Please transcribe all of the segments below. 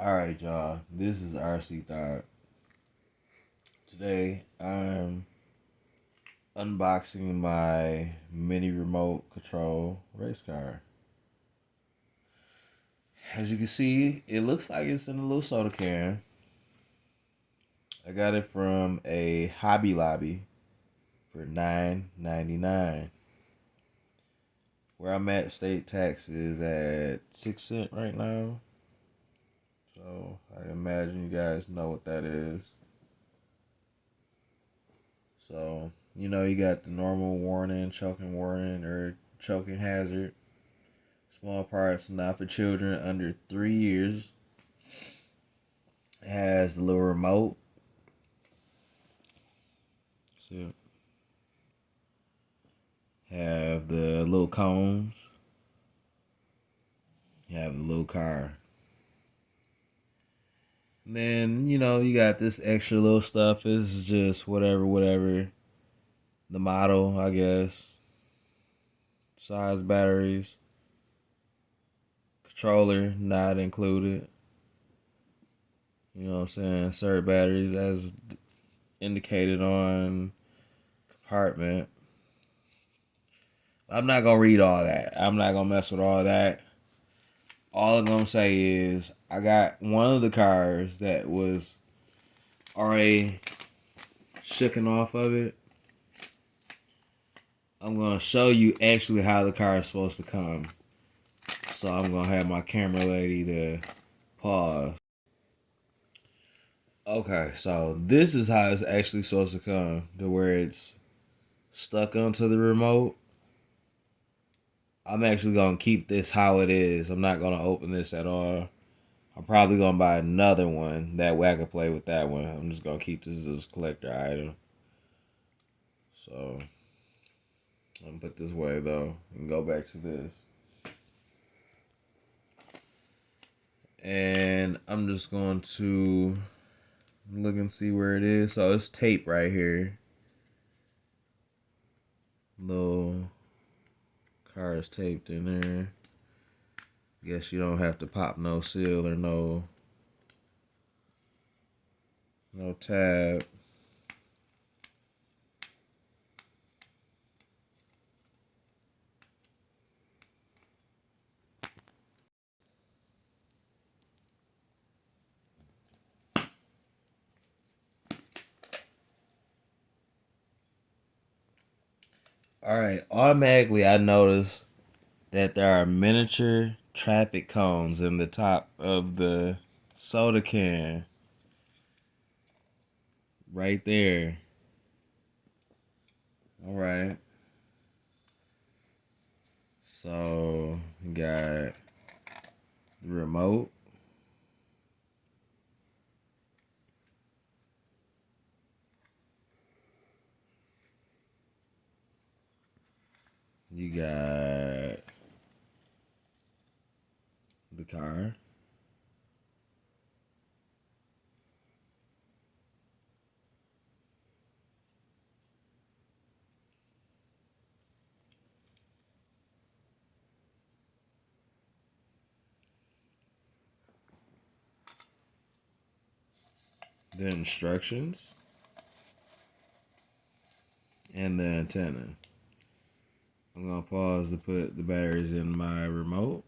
Alright, y'all. This is RC Thought. Today, I'm unboxing my mini remote control race car. As you can see, it looks like it's in a little soda can. I got it from a Hobby Lobby for $9.99. Where I'm at, state tax is at 6 cents right now. So I imagine you guys know what that is. So, you got the normal warning, or choking hazard. Small parts not for children under 3 years. It has the little remote. So, have the little cones. You have the little car. And then, you got this extra little stuff. It's just whatever. The model, I guess. Size batteries. Controller, not included. You know what I'm saying? Insert batteries as indicated on compartment. I'm not going to read all that. I'm not going to mess with all that. All I'm going to say is I got one of the cars that was already shooken off of it. I'm going to show you actually how the car is supposed to come. So I'm going to have my camera lady to pause. Okay, so this is how it's actually supposed to come, to where it's stuck onto the remote. I'm actually going to keep this how it is. I'm not going to open this at all. I'm probably going to buy another one. That way I can play with that one. I'm just going to keep this as a collector item. So, I'm going to put this away, though, and go back to this. And I'm just going to look and see where it is. So, it's tape right here. Little car is taped in there. Guess you don't have to pop no seal or no tab. All right, automatically I noticed that there are miniature traffic cones in the top of the soda can. Right there. All right. So, you got the remote. You got the car. The instructions. And the antenna. I'm going to pause to put the batteries in my remote.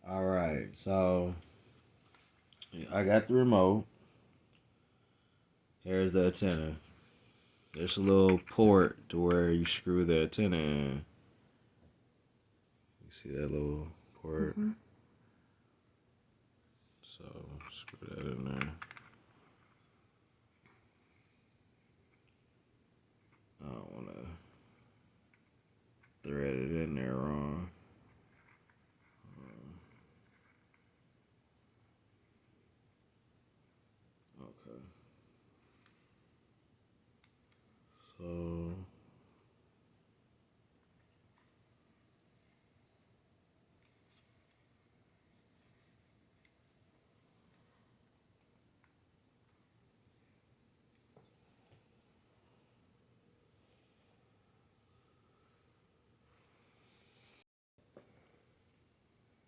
All right, so I got the remote. Here's the antenna. There's a little port to where you screw the antenna in. You see that little port? Mm-hmm. So screw that in there. I don't want to thread it in there wrong. Okay. So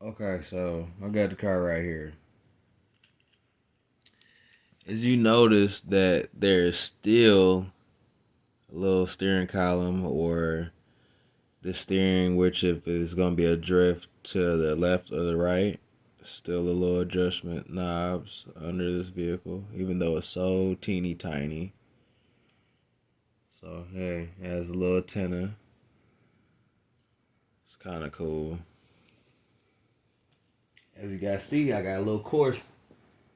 Okay, so I got the car right here. As you notice that there's still a little steering column or the steering, which if it's going to be a drift to the left or the right, still a little adjustment knobs under this vehicle, even though it's so teeny tiny. So, hey, it has a little antenna. It's kind of cool. As you guys see, I got a little course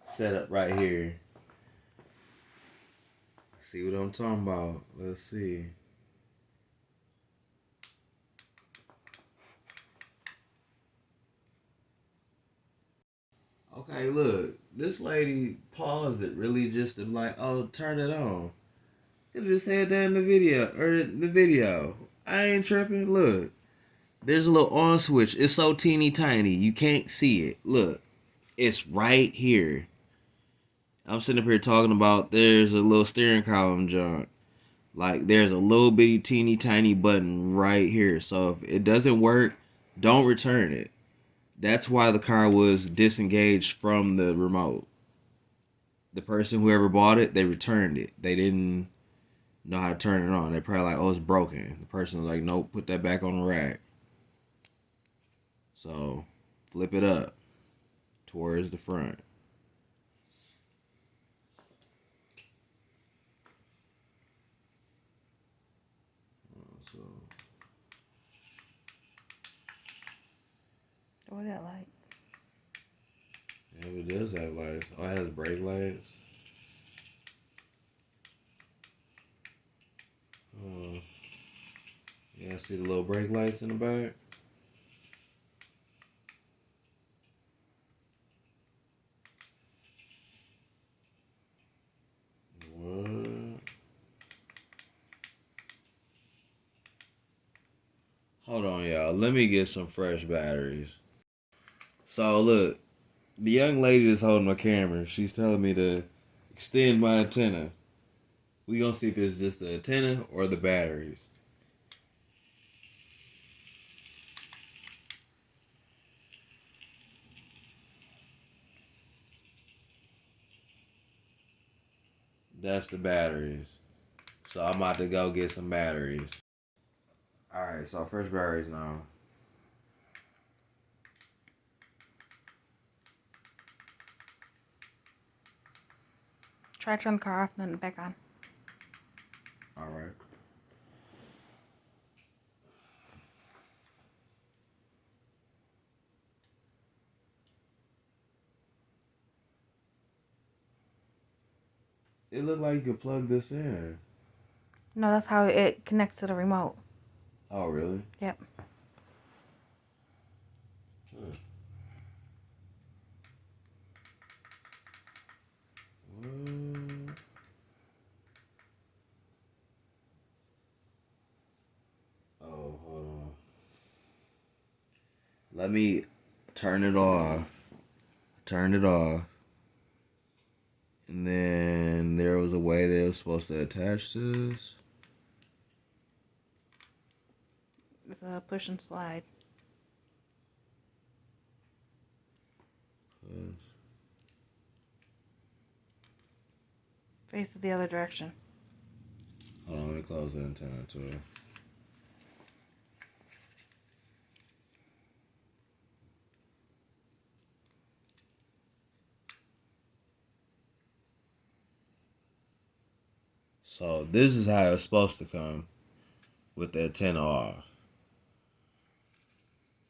set up right here. See what I'm talking about? Let's see. Okay, look. This lady paused it really just to like, oh, turn it on. Could have just said that in the video. I ain't tripping. Look. There's a little on switch. It's so teeny tiny. You can't see it. Look. It's right here. I'm sitting up here talking about there's a little steering column junk. Like there's a little bitty teeny tiny button right here. So if it doesn't work, don't return it. That's why the car was disengaged from the remote. The person, whoever bought it, they returned it. They didn't know how to turn it on. They probably like, oh, it's broken. The person was like, nope, put that back on the rack. So flip it up towards the front. So Oh, that lights. yeah, it does have lights. Oh, it has brake lights. Yeah, see the little brake lights in the back? What? Hold on, y'all. Let me get some fresh batteries. So, look, the young lady that's holding my camera, she's telling me to extend my antenna. We gonna see if it's just the antenna or the batteries. That's the batteries. So I'm about to go get some batteries. Alright, so fresh batteries now. Try to turn the car off and then back on. Alright. It looked like you could plug this in. No, that's how it connects to the remote. Oh, really? Yep. What? Oh, hold on. Let me turn it off. Turn it off. And then there was a way they were supposed to attach this. It's a push and slide. Face it the other direction. Hold on, let me close the antenna too. So this is how it's supposed to come with the antenna off.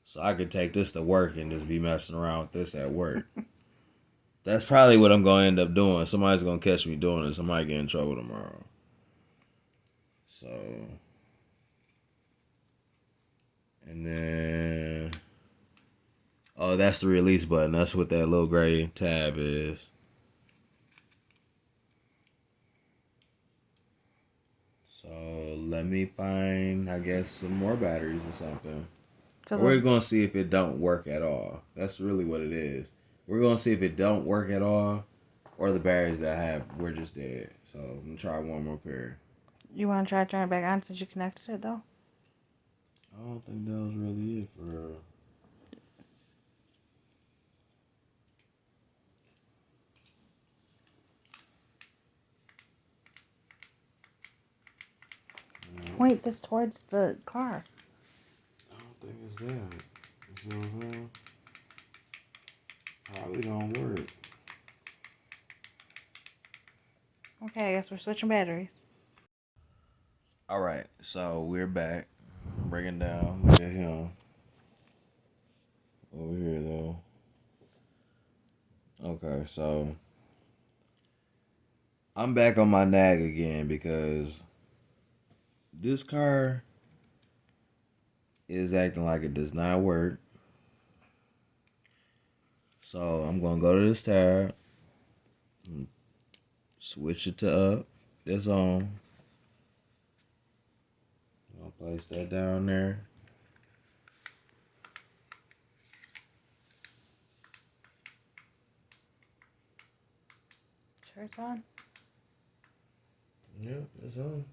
So I could take this to work and just be messing around with this at work. That's probably what I'm going to end up doing. Somebody's going to catch me doing it. Somebody get in trouble tomorrow. So, and then, oh, that's the release button. That's what that little gray tab is. So let me find, I guess, some more batteries or something. We're going to see if it don't work at all. That's really what it is. We're going to see if it don't work at all or the batteries that I have, we're just dead. So I'm going to try one more pair. You want to try to turn it back on since you connected it, though? I don't think that was really it for real. point this towards the car. I don't think it's that. You see what I'm saying? Probably don't work. Okay, I guess we're switching batteries. Alright, so we're back. Breaking down. Look at him. Over here, though. Okay, so I'm back on my nag again because this car is acting like it does not work. So I'm going to go to this tab. Switch it to up. That's on. I'll place that down there. Sure it's on. Yep, it's on.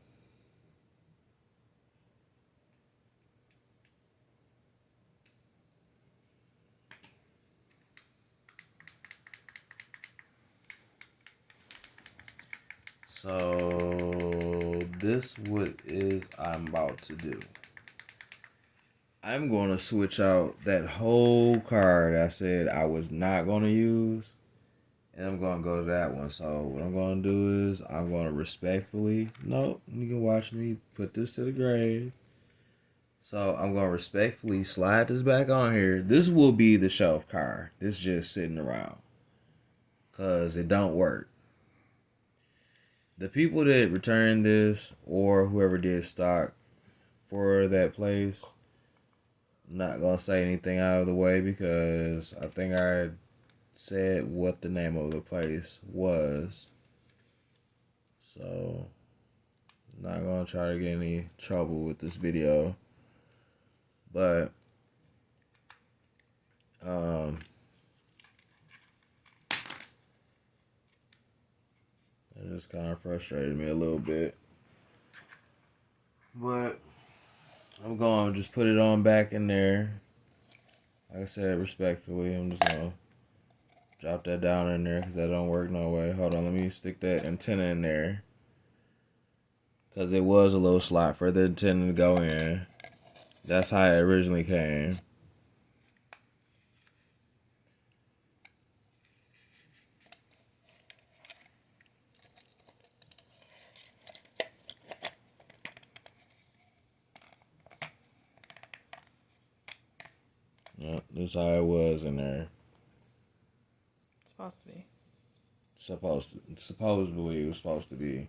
So this what is I'm about to do. I'm going to switch out that whole card I said I was not going to use. And I'm going to go to that one. So what I'm going to do is I'm going to respectfully, nope, you can watch me put this to the grave. So I'm going to respectfully slide this back on here. This will be the shelf card. This just sitting around. Because it don't work. The people that returned this or whoever did stock for that place, I'm not going to say anything out of the way because I think I said what the name of the place was. So, not going to try to get any trouble with this video. But, it just kind of frustrated me a little bit. But, I'm going to just put it on back in there. Like I said, respectfully, I'm just going to drop that down in there because that don't work no way. Hold on, let me stick that antenna in there. Because it was a little slot for the antenna to go in. That's how it originally came. Yep, this is how it was in there. It's supposed to be. Supposedly it was supposed to be.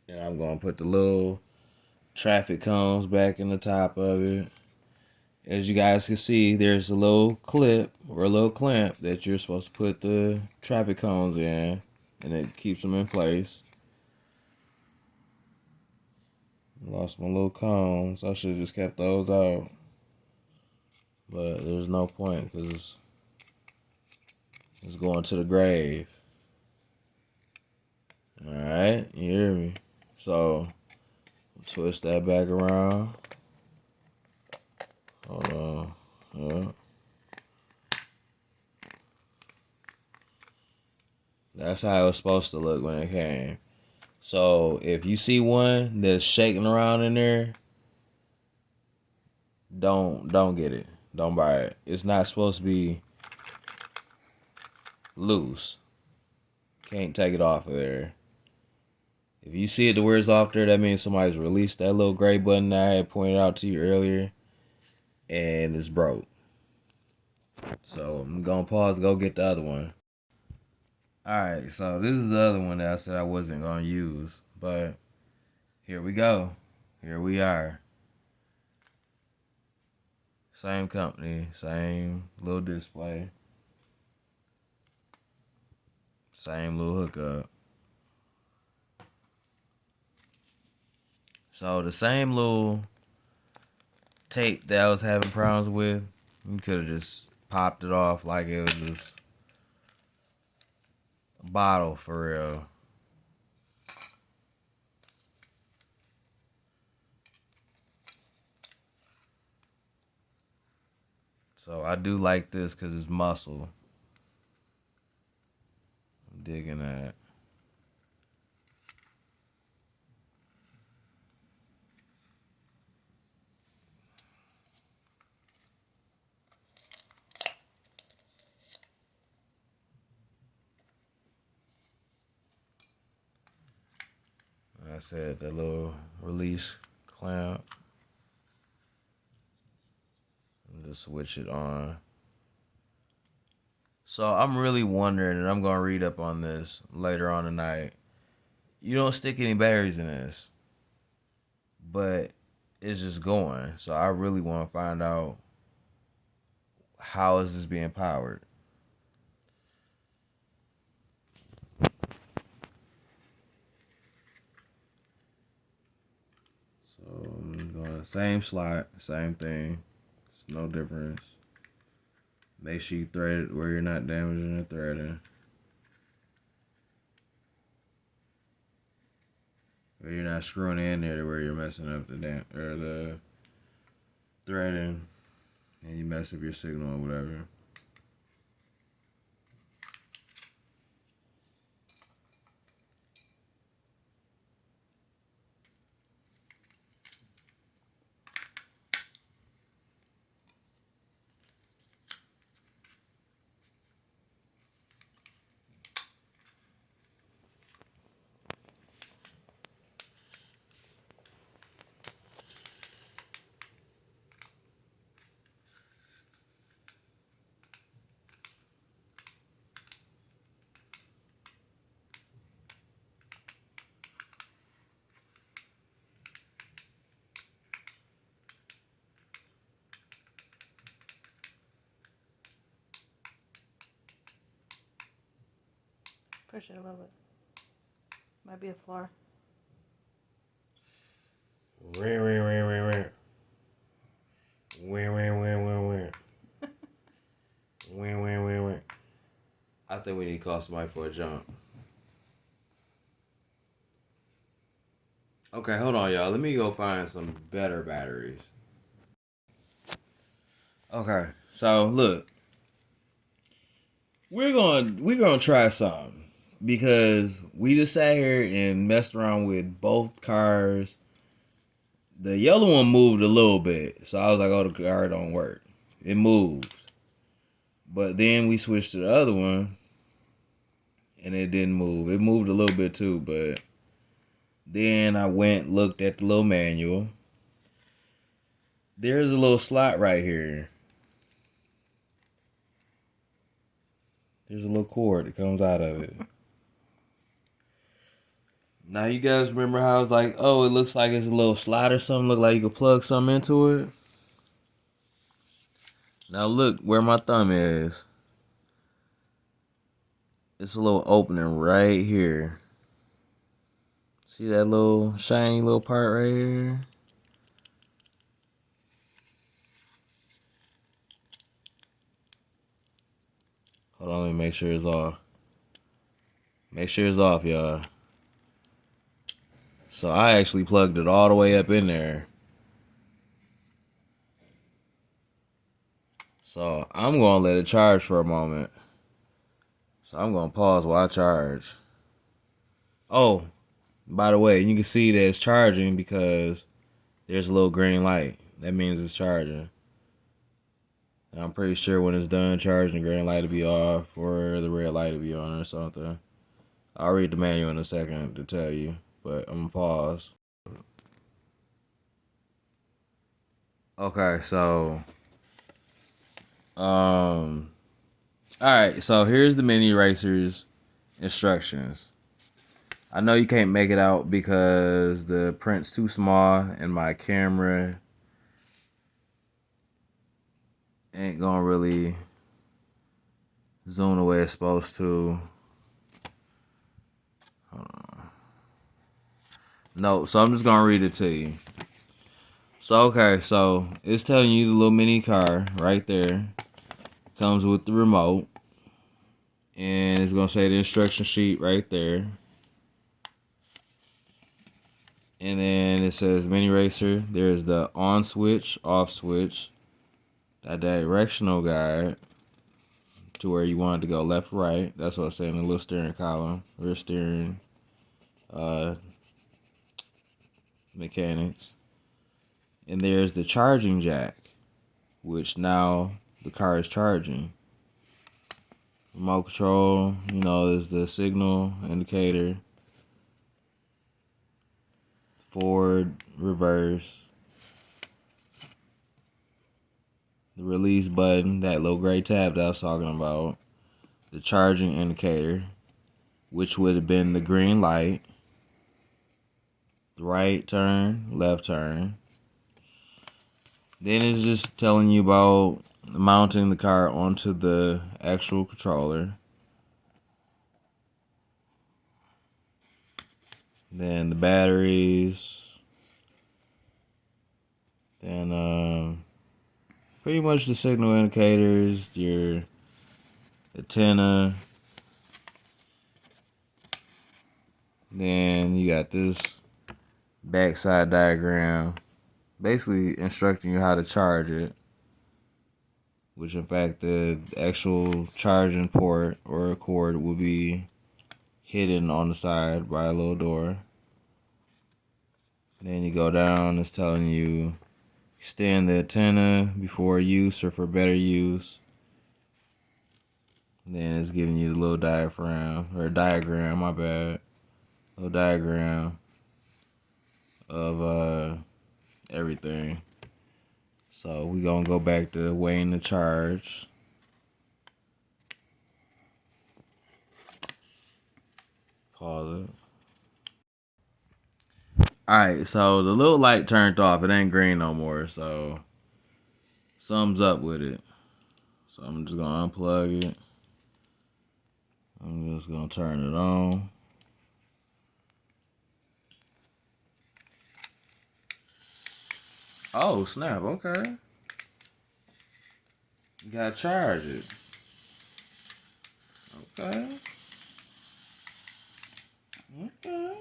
And I'm gonna put the little traffic cones back in the top of it. As you guys can see, there's a little clip or a little clamp that you're supposed to put the traffic cones in, and it keeps them in place. Lost my little cones. I should have just kept those out. But there's no point because it's going to the grave. Alright, you hear me? So, twist that back around. Hold on. Yeah. That's how it was supposed to look when it came. So, if you see one that's shaking around in there, don't get it. Don't buy it. It's not supposed to be loose. Can't take it off of there. If you see it the where it's off there, that means somebody's released that little gray button that I had pointed out to you earlier, and it's broke. So I'm gonna pause, go get the other one. Alright, so this is the other one that I said I wasn't gonna use, but here we go. Here we are. Same company, same little display, same little hookup. So the same little tape that I was having problems with, you could have just popped it off like it was just a bottle for real. So I do like this because it's muscle. I'm digging that. I said, that little release clamp. Just switch it on. So I'm really wondering, and I'm gonna read up on this later on tonight. You don't stick any batteries in this, but it's just going. So I really want to find out, how is this being powered. So I'm going same slot, same thing. It's no difference. Make sure you thread it where you're not damaging the threading. Where you're not screwing in there to where you're messing up the threading, and you mess up your signal or whatever. Push it a little bit. Might be a floor. I think we need to call somebody for a jump. Okay, hold on, y'all. Let me go find some better batteries. Okay, so look, we're gonna try something, because we just sat here and messed around with both cars. The yellow one moved a little bit, so I was like, "Oh, the car don't work." It moved, but then we switched to the other one, and it didn't move. It moved a little bit too, but then I looked at the little manual. There's a little slot right here. There's a little cord that comes out of it. Now, you guys remember how I was like, oh, it looks like it's a little slot or something. Look like you could plug something into it. Now, look where my thumb is. It's a little opening right here. See that little shiny little part right here? Hold on, let me make sure it's off. Make sure it's off, y'all. So I actually plugged it all the way up in there. So I'm going to let it charge for a moment. So I'm going to pause while I charge. Oh, by the way, you can see that it's charging because there's a little green light. That means it's charging. And I'm pretty sure when it's done charging, the green light will be off or the red light will be on or something. I'll read the manual in a second to tell you, but I'm going to pause. Okay, so all right, so here's the mini racers instructions. I know you can't make it out because the print's too small and my camera ain't gonna really zoom the way it's supposed to. Hold on. No, so I'm just gonna read it to you. So, okay, so it's telling you the little mini car right there. Comes with the remote. And it's gonna say the instruction sheet right there. And then it says mini racer. There's the on switch, off switch, a directional guide to where you want it to go left, right. That's what I say in the little steering column, rear steering, mechanics. And there's the charging jack, which now the car is charging. Remote control, there's the signal indicator. forward, reverse, the release button, that little gray tab that I was talking about, the charging indicator, which would have been the green light, right turn, left turn. Then it's just telling you about mounting the car onto the actual controller. Then the batteries. Then pretty much the signal indicators, your antenna. Then you got this backside diagram, basically instructing you how to charge it, which in fact the actual charging port or cord will be hidden on the side by a little door. Then you go down, it's telling you extend the antenna before use or for better use. Then it's giving you the little diagram, my bad. Little diagram of everything. So we gonna go back to waiting to charge. Pause it. Alright, so the little light turned off. It ain't green no more, so something's up with it. So I'm just gonna unplug it. I'm just gonna turn it on. Oh, snap, okay. You gotta charge it. Okay. Okay.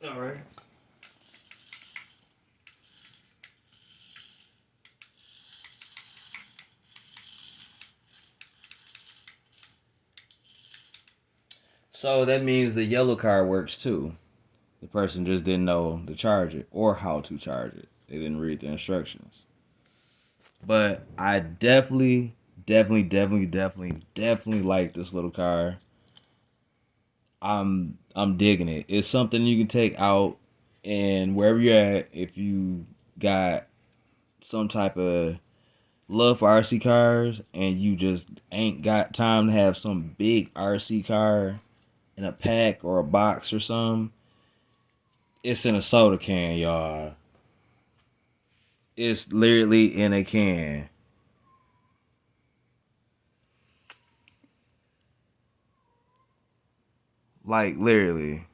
All right. So that means the yellow car works too. The person just didn't know to charge it or how to charge it. They didn't read the instructions. But I definitely like this little car. I'm digging it. It's something you can take out and wherever you're at, if you got some type of love for RC cars and you just ain't got time to have some big RC car in a pack or a box or something, it's in a soda can, y'all. It's literally in a can. Like, literally.